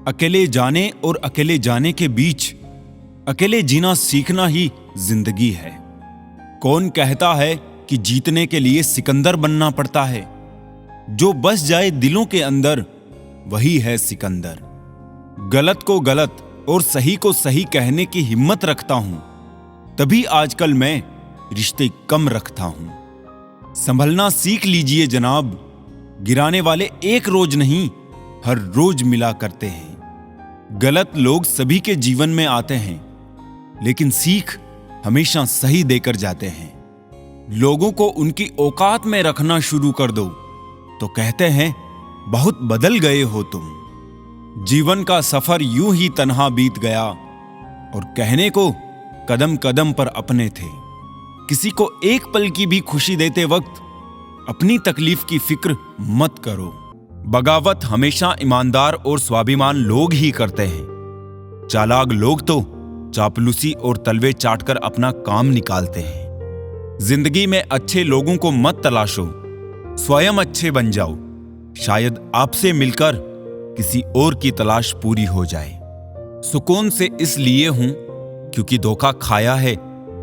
अकेले जाने और अकेले जाने के बीच अकेले जीना सीखना ही जिंदगी है। कौन कहता है कि जीतने के लिए सिकंदर बनना पड़ता है? जो बस जाए दिलों के अंदर वही है सिकंदर। गलत को गलत और सही को सही कहने की हिम्मत रखता हूं, तभी आजकल मैं रिश्ते कम रखता हूं। संभलना सीख लीजिए जनाब, गिराने वाले एक रोज नहीं हर रोज मिला करते हैं। गलत लोग सभी के जीवन में आते हैं, लेकिन सीख हमेशा सही देकर जाते हैं। लोगों को उनकी औकात में रखना शुरू कर दो तो कहते हैं बहुत बदल गए हो तुम। जीवन का सफर यूं ही तन्हा बीत गया और कहने को कदम कदम पर अपने थे। किसी को एक पल की भी खुशी देते वक्त अपनी तकलीफ की फिक्र मत करो। बगावत हमेशा ईमानदार और स्वाभिमान लोग ही करते हैं। चालाक लोग तो चापलूसी और तलवे चाटकर अपना काम निकालते हैं। जिंदगी में अच्छे लोगों को मत तलाशो, स्वयं अच्छे बन जाओ। शायद आपसे मिलकर किसी और की तलाश पूरी हो जाए। सुकून से इसलिए हूं क्योंकि धोखा खाया है,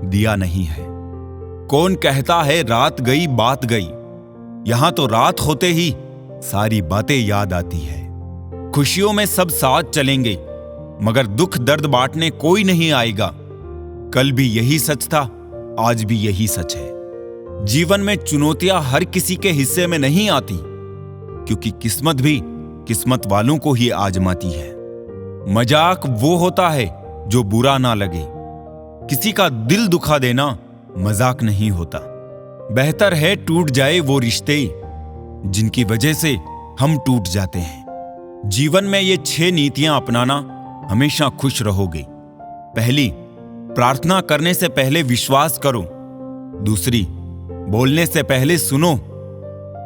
दिया नहीं है। कौन कहता है रात गई बात गई? यहां तो रात होते ही सारी बातें याद आती है। खुशियों में सब साथ चलेंगे, मगर दुख दर्द बांटने कोई नहीं आएगा। कल भी यही सच था, आज भी यही सच है। जीवन में चुनौतियां हर किसी के हिस्से में नहीं आती, क्योंकि किस्मत भी किस्मत वालों को ही आजमाती है। मजाक वो होता है जो बुरा ना लगे। किसी का दिल दुखा देना मजाक नहीं होता। बेहतर है टूट जाए वो रिश्ते जिनकी वजह से हम टूट जाते हैं। जीवन में ये 6 नीतियां अपनाना, हमेशा खुश रहोगे। पहली, प्रार्थना करने से पहले विश्वास करो। दूसरी, बोलने से पहले सुनो।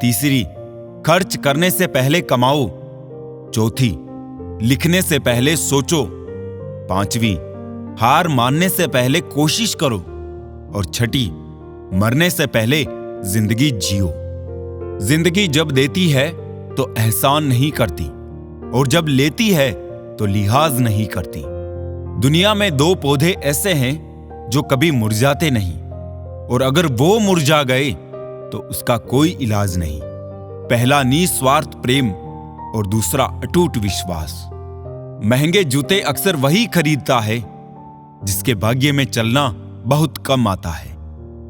तीसरी, खर्च करने से पहले कमाओ। चौथी, लिखने से पहले सोचो। पांचवी, हार मानने से पहले कोशिश करो। और छठी, मरने से पहले जिंदगी जियो। जिंदगी जब देती है तो एहसान नहीं करती, और जब लेती है तो लिहाज नहीं करती। दुनिया में 2 पौधे ऐसे हैं जो कभी मुरझाते नहीं, और अगर वो मुरझा गए तो उसका कोई इलाज नहीं। पहला निस्वार्थ प्रेम और दूसरा अटूट विश्वास। महंगे जूते अक्सर वही खरीदता है जिसके भाग्य में चलना बहुत कम आता है।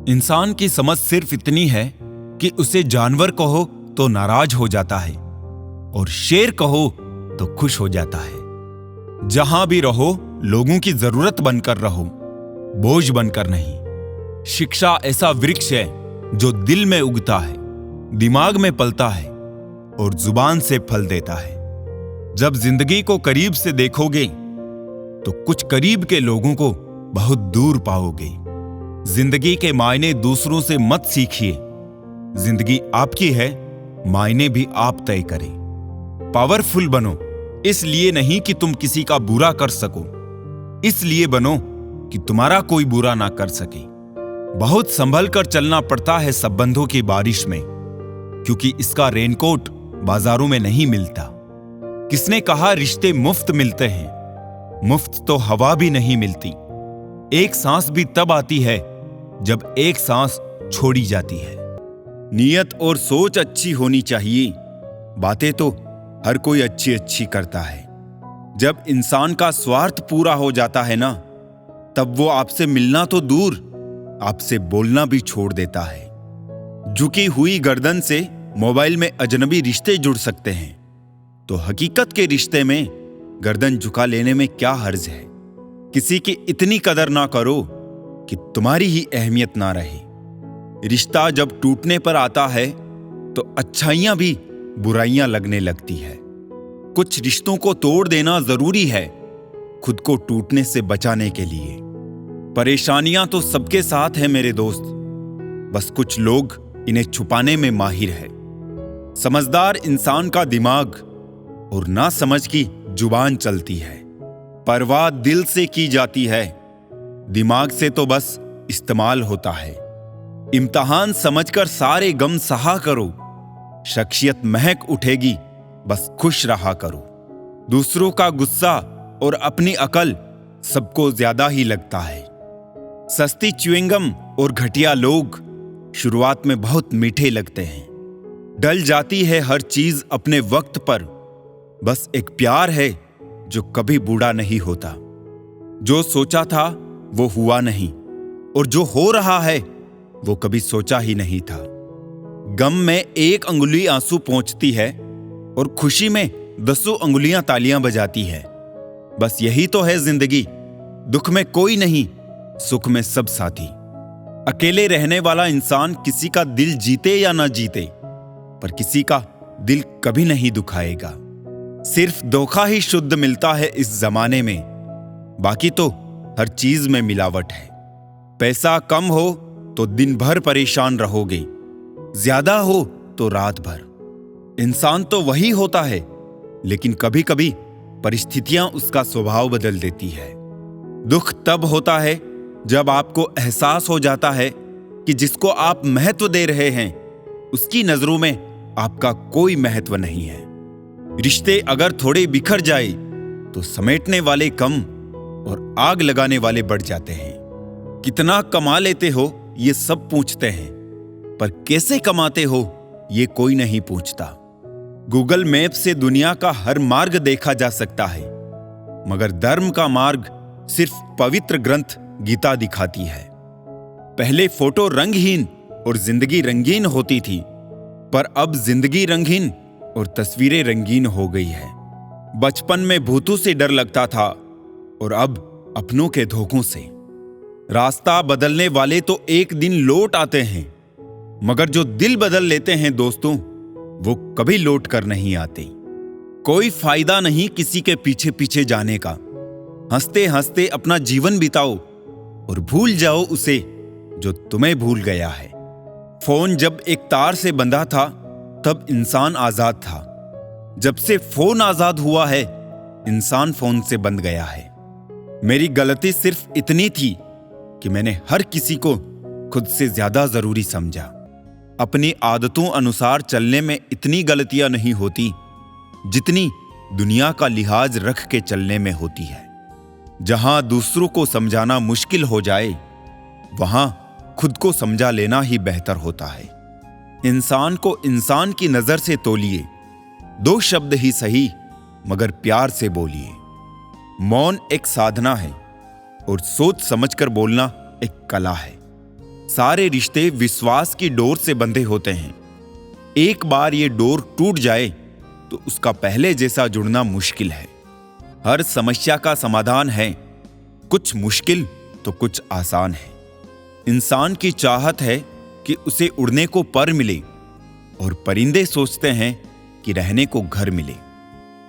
इंसान की समझ सिर्फ इतनी है कि उसे जानवर कहो तो नाराज हो जाता है, और शेर कहो तो खुश हो जाता है। जहां भी रहो लोगों की जरूरत बनकर रहो, बोझ बनकर नहीं। शिक्षा ऐसा वृक्ष है जो दिल में उगता है, दिमाग में पलता है और जुबान से फल देता है। जब जिंदगी को करीब से देखोगे तो कुछ करीब के लोगों को बहुत दूर पाओगे। जिंदगी के मायने दूसरों से मत सीखिए। जिंदगी आपकी है, मायने भी आप तय करें। पावरफुल बनो, इसलिए नहीं कि तुम किसी का बुरा कर सको, इसलिए बनो कि तुम्हारा कोई बुरा ना कर सके। बहुत संभल कर चलना पड़ता है संबंधों की बारिश में, क्योंकि इसका रेनकोट बाजारों में नहीं मिलता। किसने कहा रिश्ते मुफ्त मिलते हैं? मुफ्त तो हवा भी नहीं मिलती। एक सांस भी तब आती है जब एक सांस छोड़ी जाती है। नीयत और सोच अच्छी होनी चाहिए। बातें तो हर कोई अच्छी अच्छी करता है। जब इंसान का स्वार्थ पूरा हो जाता है ना, तब वो आपसे मिलना तो दूर, आपसे बोलना भी छोड़ देता है। झुकी हुई गर्दन से मोबाइल में अजनबी रिश्ते जुड़ सकते हैं, तो हकीकत के रिश्ते में गर्दन झुका लेने में क्या हर्ज है? किसी की इतनी कदर ना करो कि तुम्हारी ही अहमियत ना रहे। रिश्ता जब टूटने पर आता है तो अच्छाइयां भी बुराइयां लगने लगती है। कुछ रिश्तों को तोड़ देना जरूरी है, खुद को टूटने से बचाने के लिए। परेशानियां तो सबके साथ हैं मेरे दोस्त, बस कुछ लोग इन्हें छुपाने में माहिर है। समझदार इंसान का दिमाग और ना समझ की जुबान चलती है। परवाह दिल से की जाती है, दिमाग से तो बस इस्तेमाल होता है। इम्तिहान समझकर सारे गम सहा करो, शख्सियत महक उठेगी, बस खुश रहा करो। दूसरों का गुस्सा और अपनी अकल सबको ज्यादा ही लगता है। सस्ती च्युइंगम और घटिया लोग शुरुआत में बहुत मीठे लगते हैं। डल जाती है हर चीज अपने वक्त पर, बस एक प्यार है जो कभी बूढ़ा नहीं होता। जो सोचा था वो हुआ नहीं, और जो हो रहा है वो कभी सोचा ही नहीं था। गम में एक अंगुली आंसू पोंछती है और खुशी में 10 अंगुलियां तालियां बजाती है। बस यही तो है जिंदगी, दुख में कोई नहीं, सुख में सब साथी। अकेले रहने वाला इंसान किसी का दिल जीते या ना जीते, पर किसी का दिल कभी नहीं दुखाएगा। सिर्फ धोखा ही शुद्ध मिलता है इस जमाने में, बाकी तो हर चीज में मिलावट है। पैसा कम हो तो दिन भर परेशान रहोगे, ज्यादा हो तो रात भर। इंसान तो वही होता है, लेकिन कभी कभी परिस्थितियां उसका स्वभाव बदल देती है। दुख तब होता है जब आपको एहसास हो जाता है कि जिसको आप महत्व दे रहे हैं उसकी नजरों में आपका कोई महत्व नहीं है। रिश्ते अगर थोड़े बिखर जाए तो समेटने वाले कम और आग लगाने वाले बढ़ जाते हैं। कितना कमा लेते हो ये सब पूछते हैं, पर कैसे कमाते हो ये कोई नहीं पूछता। गूगल मैप से दुनिया का हर मार्ग देखा जा सकता है, मगर धर्म का मार्ग सिर्फ पवित्र ग्रंथ गीता दिखाती है। पहले फोटो रंगहीन और जिंदगी रंगीन होती थी, पर अब जिंदगी रंगीन और तस्वीरें रंगीन हो गई है। बचपन में भूतों से डर लगता था और अब अपनों के धोखों से। रास्ता बदलने वाले तो एक दिन लौट आते हैं, मगर जो दिल बदल लेते हैं दोस्तों, वो कभी लौट कर नहीं आते। कोई फायदा नहीं किसी के पीछे पीछे जाने का। हंसते हंसते अपना जीवन बिताओ और भूल जाओ उसे जो तुम्हें भूल गया है। फोन जब एक तार से बंधा था तब इंसान आजाद था। जब से फोन आजाद हुआ है, इंसान फोन से बंध गया है। मेरी गलती सिर्फ इतनी थी कि मैंने हर किसी को खुद से ज्यादा जरूरी समझा। अपनी आदतों अनुसार चलने में इतनी गलतियां नहीं होती जितनी दुनिया का लिहाज रख के चलने में होती है। जहां दूसरों को समझाना मुश्किल हो जाए, वहां खुद को समझा लेना ही बेहतर होता है। इंसान को इंसान की नजर से तोलिए, 2 शब्द ही सही मगर प्यार से बोलिए। मौन एक साधना है और सोच समझकर बोलना एक कला है। सारे रिश्ते विश्वास की डोर से बंधे होते हैं। एक बार ये डोर टूट जाए तो उसका पहले जैसा जुड़ना मुश्किल है। हर समस्या का समाधान है, कुछ मुश्किल तो कुछ आसान है। इंसान की चाहत है कि उसे उड़ने को पर मिले, और परिंदे सोचते हैं कि रहने को घर मिले।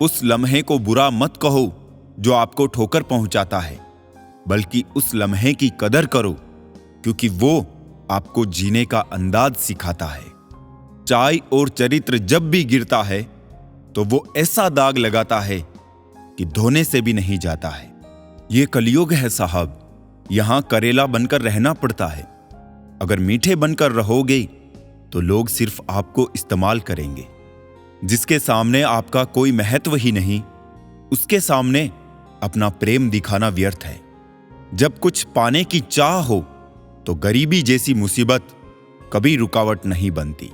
उस लम्हे को बुरा मत कहो जो आपको ठोकर पहुंचाता है, बल्कि उस लम्हे की कदर करो, क्योंकि वो आपको जीने का अंदाज सिखाता है। चाय और चरित्र जब भी गिरता है तो वो ऐसा दाग लगाता है कि धोने से भी नहीं जाता है। ये कलयुग है साहब, यहां करेला बनकर रहना पड़ता है। अगर मीठे बनकर रहोगे तो लोग सिर्फ आपको इस्तेमाल करेंगे। जिसके सामने आपका कोई महत्व ही नहीं, उसके सामने अपना प्रेम दिखाना व्यर्थ है। जब कुछ पाने की चाह हो तो गरीबी जैसी मुसीबत कभी रुकावट नहीं बनती।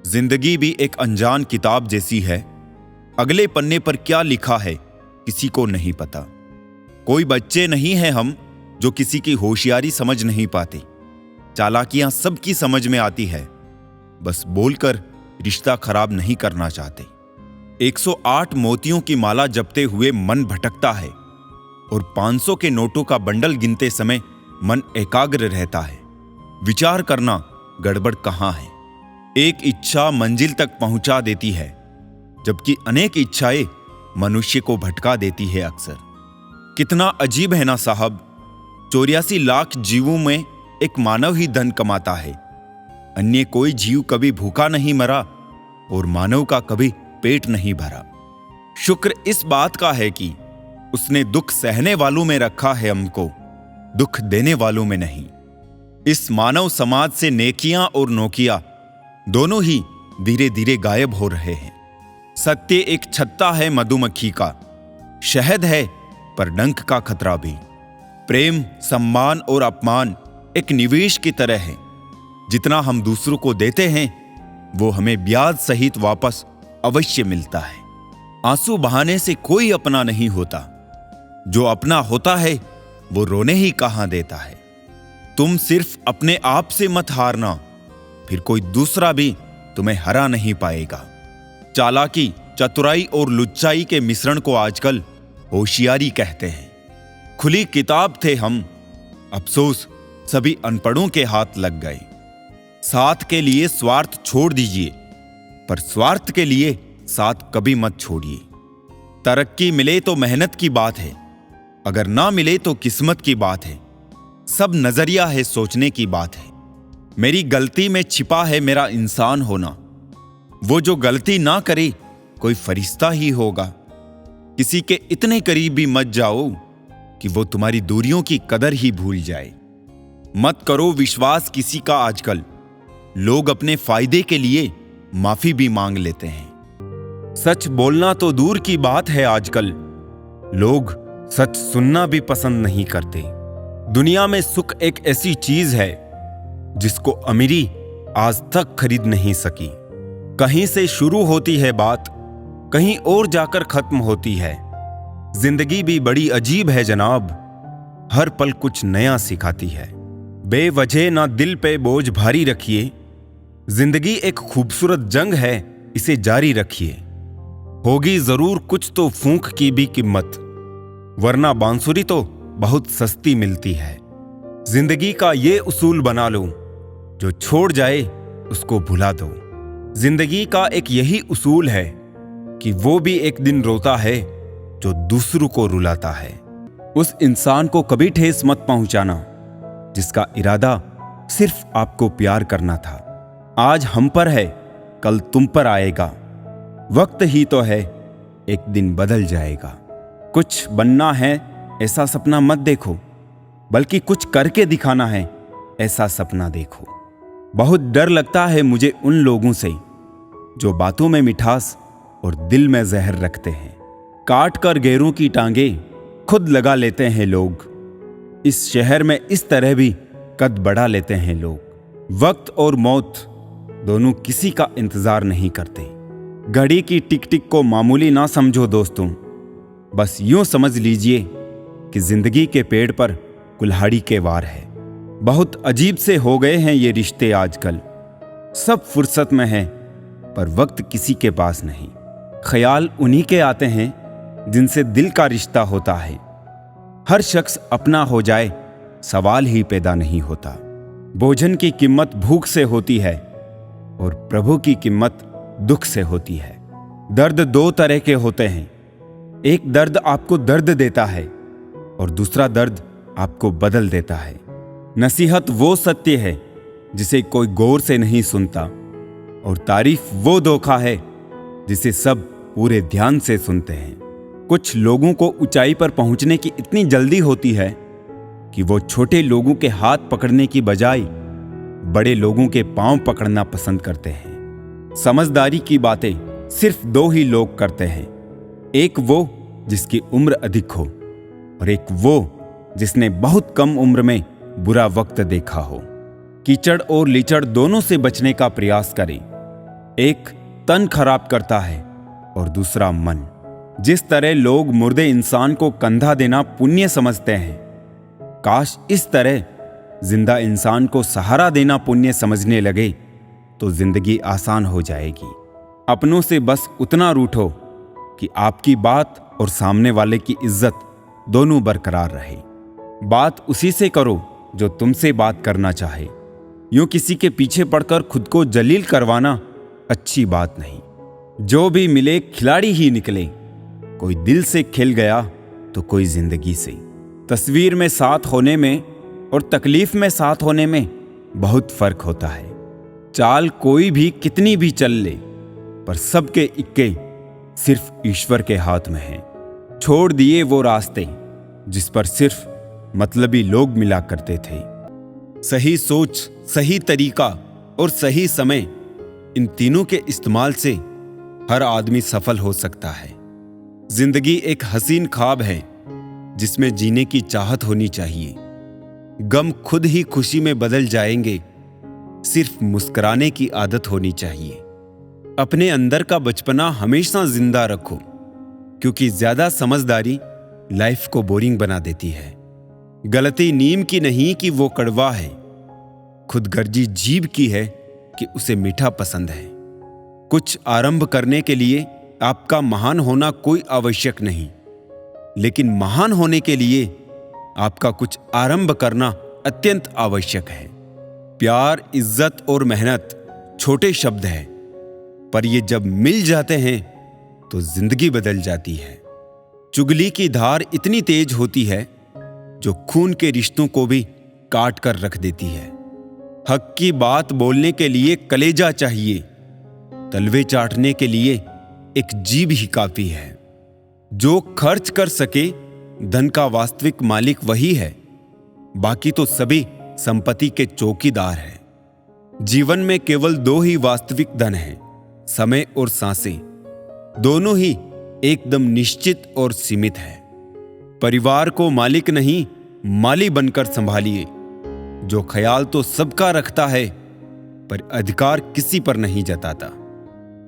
जिंदगी भी एक अनजान किताब जैसी है। अगले पन्ने पर क्या लिखा है किसी को नहीं पता। कोई बच्चे नहीं हैं हम जो किसी की होशियारी समझ नहीं पाते। चालाकियां सबकी समझ में आती है, बस बोलकर रिश्ता खराब नहीं करना चाहते। 108 मोतियों की माला जपते हुए मन भटकता है, और 500 के नोटों का बंडल गिनते समय मन एकाग्र रहता है। विचार करना गड़बड़ कहां है। एक इच्छा मंजिल तक पहुंचा देती है, जबकि अनेक इच्छाएं मनुष्य को भटका देती है अक्सर। कितना अजीब है ना साहब, 84 लाख जीवों में एक मानव ही धन कमाता है। अन्य कोई जीव कभी भूखा नहीं मरा और मानव का कभी पेट नहीं भरा। शुक्र इस बात का है कि उसने दुख सहने वालों में रखा है हमको, दुख देने वालों में नहीं। इस मानव समाज से नेकियां और नोकियां दोनों ही धीरे धीरे गायब हो रहे हैं। सत्य एक छत्ता है मधुमक्खी का, शहद है पर डंक का खतरा भी। प्रेम, सम्मान और अपमान एक निवेश की तरह है। जितना हम दूसरों को देते हैं वो हमें ब्याज सहित वापस अवश्य मिलता है। आंसू बहाने से कोई अपना नहीं होता, जो अपना होता है वो रोने ही कहां देता है। तुम सिर्फ अपने आप से मत हारना, फिर कोई दूसरा भी तुम्हें हरा नहीं पाएगा। चालाकी, चतुराई और लुच्चाई के मिश्रण को आजकल होशियारी कहते हैं। खुली किताब थे हम, अफसोस सभी अनपढ़ों के हाथ लग गए। साथ के लिए स्वार्थ छोड़ दीजिए, पर स्वार्थ के लिए साथ कभी मत छोड़िए। तरक्की मिले तो मेहनत की बात है, अगर ना मिले तो किस्मत की बात है। सब नजरिया है, सोचने की बात है। मेरी गलती में छिपा है मेरा इंसान होना। वो जो गलती ना करे कोई फरिश्ता ही होगा। किसी के इतने करीब भी मत जाओ कि वो तुम्हारी दूरियों की कदर ही भूल जाए। मत करो विश्वास किसी का आजकल, लोग अपने फायदे के लिए माफी भी मांग लेते हैं। सच बोलना तो दूर की बात है आजकल, लोग सच सुनना भी पसंद नहीं करते। दुनिया में सुख एक ऐसी चीज है जिसको अमीरी आज तक खरीद नहीं सकी। कहीं से शुरू होती है बात, कहीं और जाकर खत्म होती है। जिंदगी भी बड़ी अजीब है जनाब, हर पल कुछ नया सिखाती है। बेवजह ना दिल पे बोझ भारी रखिए, जिंदगी एक खूबसूरत जंग है, इसे जारी रखिए। होगी जरूर कुछ तो फूंक की भी कीमत, वरना बांसुरी तो बहुत सस्ती मिलती है। जिंदगी का ये उसूल बना लो, जो छोड़ जाए उसको भुला दो। जिंदगी का एक यही उसूल है कि वो भी एक दिन रोता है जो दूसरों को रुलाता है। उस इंसान को कभी ठेस मत पहुंचाना जिसका इरादा सिर्फ आपको प्यार करना था। आज हम पर है, कल तुम पर आएगा। वक्त ही तो है, एक दिन बदल जाएगा। कुछ बनना है ऐसा सपना मत देखो, बल्कि कुछ करके दिखाना है ऐसा सपना देखो। बहुत डर लगता है मुझे उन लोगों से जो बातों में मिठास और दिल में जहर रखते हैं। काट कर गैरों की टांगे खुद लगा लेते हैं लोग। इस शहर में इस तरह भी कद बढ़ा लेते हैं लोग। वक्त और मौत दोनों किसी का इंतजार नहीं करते। घड़ी की टिक टिक को मामूली ना समझो दोस्तों, बस यूं समझ लीजिए कि जिंदगी के पेड़ पर कुल्हाड़ी के वार है। बहुत अजीब से हो गए हैं ये रिश्ते आजकल। सब फुर्सत में हैं पर वक्त किसी के पास नहीं। ख्याल उन्हीं के आते हैं जिनसे दिल का रिश्ता होता है। हर शख्स अपना हो जाए सवाल ही पैदा नहीं होता। भोजन की कीमत भूख से होती है और प्रभु की कीमत दुख से होती है। दर्द दो तरह के होते हैं, एक दर्द आपको दर्द देता है और दूसरा दर्द आपको बदल देता है। नसीहत वो सत्य है जिसे कोई गौर से नहीं सुनता, और तारीफ वो धोखा है जिसे सब पूरे ध्यान से सुनते हैं। कुछ लोगों को ऊंचाई पर पहुंचने की इतनी जल्दी होती है कि वो छोटे लोगों के हाथ पकड़ने की बजाय बड़े लोगों के पांव पकड़ना पसंद करते हैं। समझदारी की बातें सिर्फ दो ही लोग करते हैं, एक वो जिसकी उम्र अधिक हो और एक वो जिसने बहुत कम उम्र में बुरा वक्त देखा हो। कीचड़ और लीचड़ दोनों से बचने का प्रयास करें। एक तन खराब करता है और दूसरा मन। जिस तरह लोग मुर्दे इंसान को कंधा देना पुण्य समझते हैं, काश इस तरह जिंदा इंसान को सहारा देना पुण्य समझने लगे तो जिंदगी आसान हो जाएगी। अपनों से बस उतना रूठो कि आपकी बात और सामने वाले की इज्जत दोनों बरकरार रहे। बात उसी से करो जो तुमसे बात करना चाहे। यूं किसी के पीछे पड़कर खुद को जलील करवाना अच्छी बात नहीं। जो भी मिले खिलाड़ी ही निकले, कोई दिल से खिल गया तो कोई जिंदगी से। तस्वीर में साथ होने में और तकलीफ में साथ होने में बहुत फर्क होता है। चाल कोई भी कितनी भी चल ले, पर सबके इक्के सिर्फ ईश्वर के हाथ में हैं। छोड़ दिए वो रास्ते जिस पर सिर्फ मतलबी लोग मिला करते थे। सही सोच, सही तरीका और सही समय, इन तीनों के इस्तेमाल से हर आदमी सफल हो सकता है। जिंदगी एक हसीन ख्वाब है जिसमें जीने की चाहत होनी चाहिए। गम खुद ही खुशी में बदल जाएंगे, सिर्फ मुस्कुराने की आदत होनी चाहिए। अपने अंदर का बचपना हमेशा जिंदा रखो, क्योंकि ज्यादा समझदारी लाइफ को बोरिंग बना देती है। गलती नीम की नहीं कि वो कड़वा है, खुदगर्जी जीभ की है कि उसे मीठा पसंद है। कुछ आरंभ करने के लिए आपका महान होना कोई आवश्यक नहीं, लेकिन महान होने के लिए आपका कुछ आरंभ करना अत्यंत आवश्यक है। प्यार, इज्जत और मेहनत छोटे शब्द हैं, पर ये जब मिल जाते हैं तो जिंदगी बदल जाती है। चुगली की धार इतनी तेज होती है जो खून के रिश्तों को भी काट कर रख देती है। हक की बात बोलने के लिए कलेजा चाहिए, तलवे चाटने के लिए एक जीभ ही काफी है। जो खर्च कर सके धन का वास्तविक मालिक वही है, बाकी तो सभी संपत्ति के चौकीदार हैं। जीवन में केवल दो ही वास्तविक धन हैं, समय और सांसें। दोनों ही एकदम निश्चित और सीमित है। परिवार को मालिक नहीं, माली बनकर संभालिए। जो ख्याल तो सबका रखता है, पर अधिकार किसी पर नहीं जताता।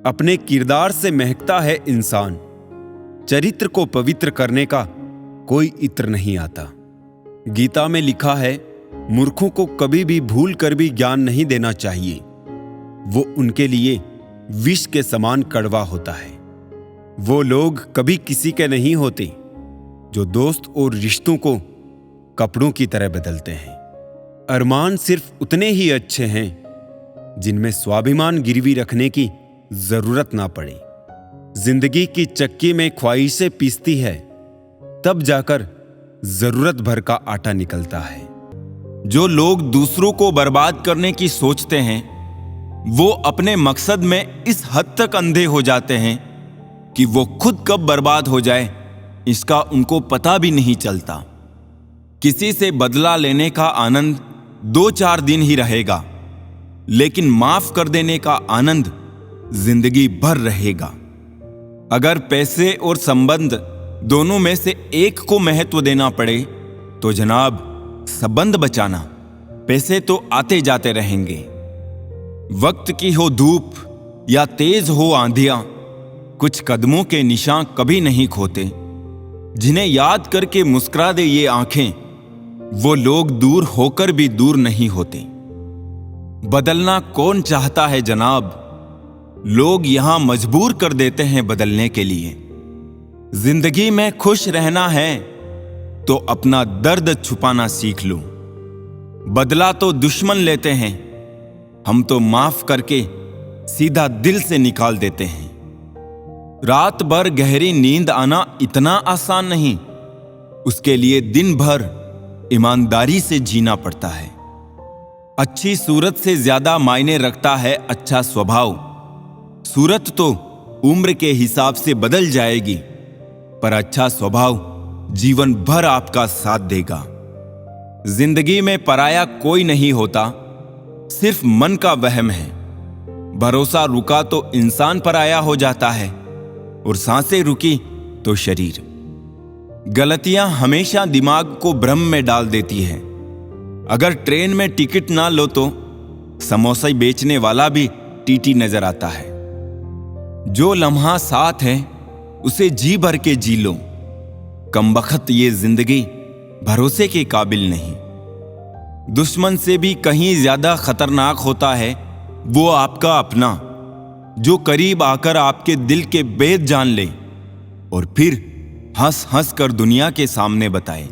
अपने किरदार से महकता है इंसान, चरित्र को पवित्र करने का कोई इत्र नहीं आता। गीता में लिखा है, मूर्खों को कभी भी भूल कर भी ज्ञान नहीं देना चाहिए, वो उनके लिए विष के समान कड़वा होता है। वो लोग कभी किसी के नहीं होते जो दोस्त और रिश्तों को कपड़ों की तरह बदलते हैं। अरमान सिर्फ उतने ही अच्छे हैं जिनमें स्वाभिमान गिरवी रखने की जरूरत ना पड़े। जिंदगी की चक्की में ख्वाहिशें पीसती है, तब जाकर जरूरत भर का आटा निकलता है। जो लोग दूसरों को बर्बाद करने की सोचते हैं, वो अपने मकसद में इस हद तक अंधे हो जाते हैं कि वो खुद कब बर्बाद हो जाए इसका उनको पता भी नहीं चलता। किसी से बदला लेने का आनंद 2-4 दिन ही रहेगा, लेकिन माफ कर देने का आनंद जिंदगी भर रहेगा। अगर पैसे और संबंध दोनों में से एक को महत्व देना पड़े तो जनाब, संबंध बचाना। पैसे तो आते जाते रहेंगे। वक्त की हो धूप या तेज हो आंधियां, कुछ कदमों के निशान कभी नहीं खोते। जिन्हें याद करके मुस्कुरा दे ये आंखें, वो लोग दूर होकर भी दूर नहीं होते। बदलना कौन चाहता है जनाब, लोग यहां मजबूर कर देते हैं बदलने के लिए। जिंदगी में खुश रहना है तो अपना दर्द छुपाना सीख लो। बदला तो दुश्मन लेते हैं, हम तो माफ करके सीधा दिल से निकाल देते हैं। रात भर गहरी नींद आना इतना आसान नहीं, उसके लिए दिन भर ईमानदारी से जीना पड़ता है। अच्छी सूरत से ज्यादा मायने रखता है अच्छा स्वभाव। सूरत तो उम्र के हिसाब से बदल जाएगी, पर अच्छा स्वभाव जीवन भर आपका साथ देगा। जिंदगी में पराया कोई नहीं होता, सिर्फ मन का वहम है। भरोसा रुका तो इंसान पराया हो जाता है, और सांसें रुकी तो शरीर। गलतियां हमेशा दिमाग को भ्रम में डाल देती है। अगर ट्रेन में टिकट ना लो तो समोसा बेचने वाला भी टीटी नजर आता है। जो लम्हा साथ है उसे जी भर के जी लो। कमबख्त ये जिंदगी भरोसे के काबिल नहीं। दुश्मन से भी कहीं ज्यादा खतरनाक होता है वो आपका अपना, जो करीब आकर आपके दिल के भेद जान ले और फिर हंस हंस कर दुनिया के सामने बताए।